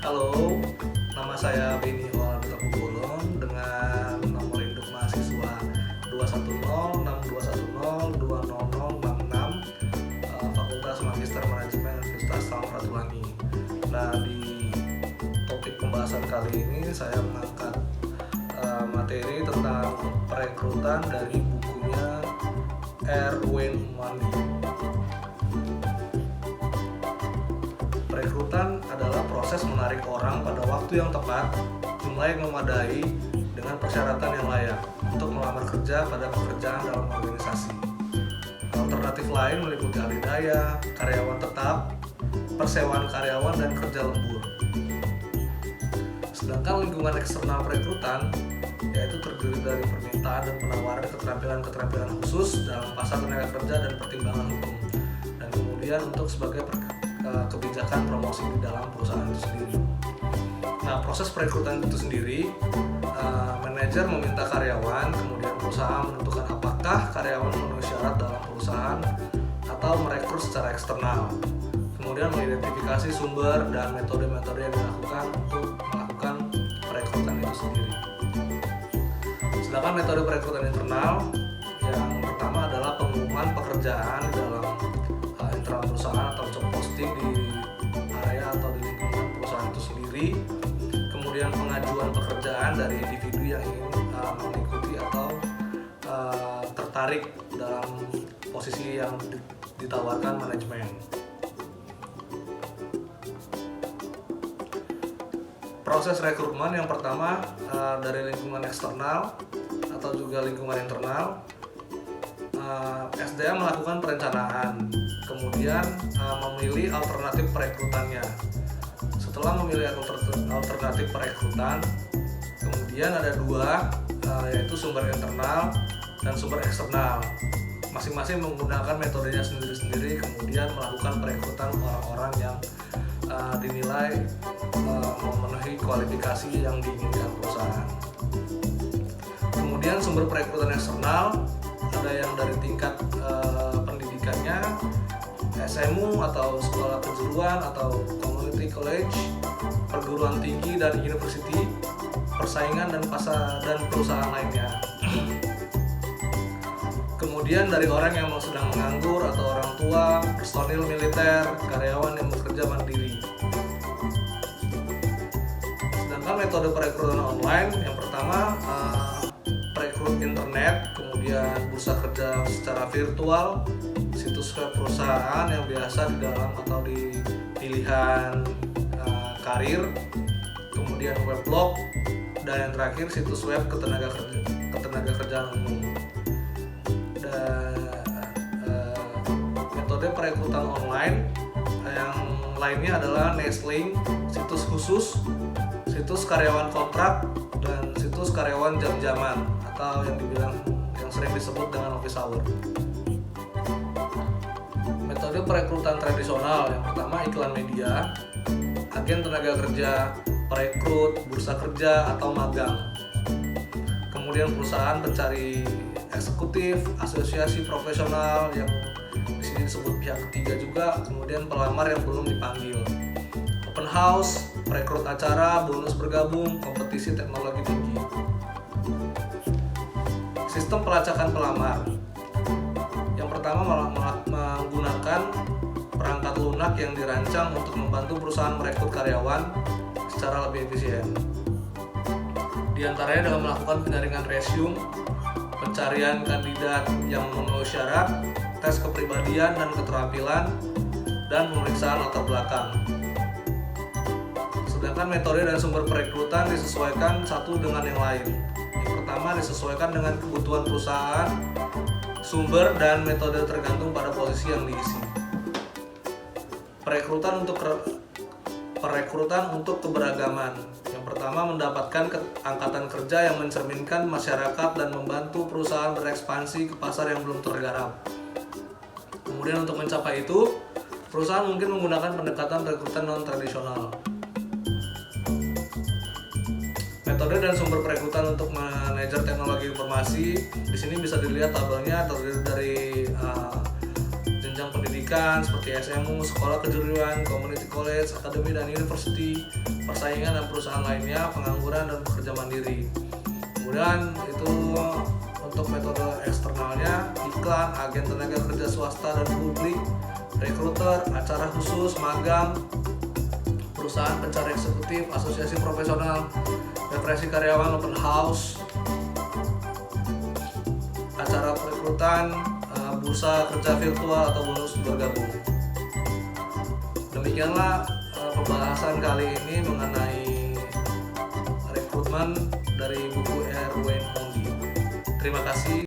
Halo, nama saya Beni Walanda Pugolong dengan nomor induk mahasiswa 21062102066, Fakultas Magister Manajemen Universitas Samratulangi. Nah, di topik pembahasan kali ini saya mengangkat materi tentang perekrutan dari bukunya Erwin Umandi. Perekrutan adalah proses menarik orang pada waktu yang tepat, jumlah yang memadai, dengan persyaratan yang layak untuk melamar kerja pada pekerjaan dalam organisasi. Alternatif lain meliputi alih daya, karyawan tetap, persewaan karyawan, dan kerja lembur. Sedangkan lingkungan eksternal perekrutan yaitu terdiri dari permintaan dan penawaran keterampilan-keterampilan khusus dalam pasar tenaga kerja dan pertimbangan hukum, dan kemudian untuk sebagai kebijakan promosi di dalam perusahaan itu sendiri. Nah, proses perekrutan itu sendiri, manajer meminta karyawan, kemudian perusahaan menentukan apakah karyawan memenuhi syarat dalam perusahaan atau merekrut secara eksternal. Kemudian mengidentifikasi sumber dan metode-metode yang dilakukan untuk melakukan perekrutan itu sendiri. Sedangkan metode perekrutan internal yang pertama adalah pengumuman pekerjaan di dalam internal perusahaan atau job posting di area atau di lingkungan perusahaan itu sendiri. Kemudian pengajuan pekerjaan dari individu yang ingin mengikuti atau tertarik dalam posisi yang ditawarkan manajemen. Proses rekrutmen yang pertama dari lingkungan eksternal atau juga lingkungan internal. SDM melakukan perencanaan, kemudian memilih alternatif perekrutannya. Setelah memilih alternatif perekrutan, kemudian ada dua, yaitu sumber internal dan sumber eksternal. Masing-masing menggunakan metodenya sendiri-sendiri, kemudian melakukan perekrutan orang-orang yang dinilai memenuhi kualifikasi yang diinginkan perusahaan. Kemudian sumber perekrutan eksternal ada yang dari tingkat pendidikannya, SMU atau sekolah kejuruan atau community college, perguruan tinggi dan university, persaingan dan pasar dan perusahaan lainnya. Kemudian dari orang yang sedang menganggur atau orang tua, personil militer, karyawan yang bekerja mandiri. Sedangkan metode perekrutan online yang pertama perekrut internet, kemudian bursa kerja secara virtual, situs web perusahaan yang biasa di dalam atau di pilihan karir, kemudian weblog, dan yang terakhir situs web ketenaga kerjaan umum. Dan metode perekrutan online yang lainnya adalah Nestling, situs khusus, situs karyawan kontrak, dan situs karyawan jam-jaman atau yang sering disebut dengan office hour. Metode perekrutan tradisional yang pertama iklan media, agen tenaga kerja, perekrut, bursa kerja atau magang. Kemudian perusahaan pencari eksekutif, asosiasi profesional yang di sini disebut pihak ketiga juga, kemudian pelamar yang belum dipanggil. Open house, perekrut acara, bonus bergabung, kompetisi teknologi tinggi. Sistem pelacakan pelamar. Yang pertama menggunakan perangkat lunak yang dirancang untuk membantu perusahaan merekrut karyawan secara lebih efisien. Di antaranya dengan melakukan penyaringan resume, pencarian kandidat yang memenuhi syarat, tes kepribadian dan keterampilan, dan pemeriksaan latar belakang. Sedangkan metode dan sumber perekrutan disesuaikan satu dengan yang lain. Yang pertama disesuaikan dengan kebutuhan perusahaan, sumber dan metode tergantung pada posisi yang diisi. Perekrutan untuk keberagaman. Yang pertama mendapatkan angkatan kerja yang mencerminkan masyarakat dan membantu perusahaan berekspansi ke pasar yang belum tergarap. Kemudian untuk mencapai itu, perusahaan mungkin menggunakan pendekatan perekrutan non-tradisional. Metode dan sumber perekrutan untuk manajer teknologi informasi. Di sini bisa dilihat tabelnya terdiri dari jenjang pendidikan seperti SMU, sekolah kejuruan, community college, akademi dan university, persaingan dan perusahaan lainnya, pengangguran dan pekerja mandiri. Kemudian itu untuk metode eksternalnya, iklan, agen tenaga kerja swasta dan publik, rekruter, acara khusus, magang, perusahaan pencari eksekutif, asosiasi profesional, referensi karyawan, open house, acara perekrutan, bursa kerja virtual atau bonus bergabung. Demikianlah pembahasan kali ini mengenai rekrutmen dari buku Erwin Mongi. Terima kasih.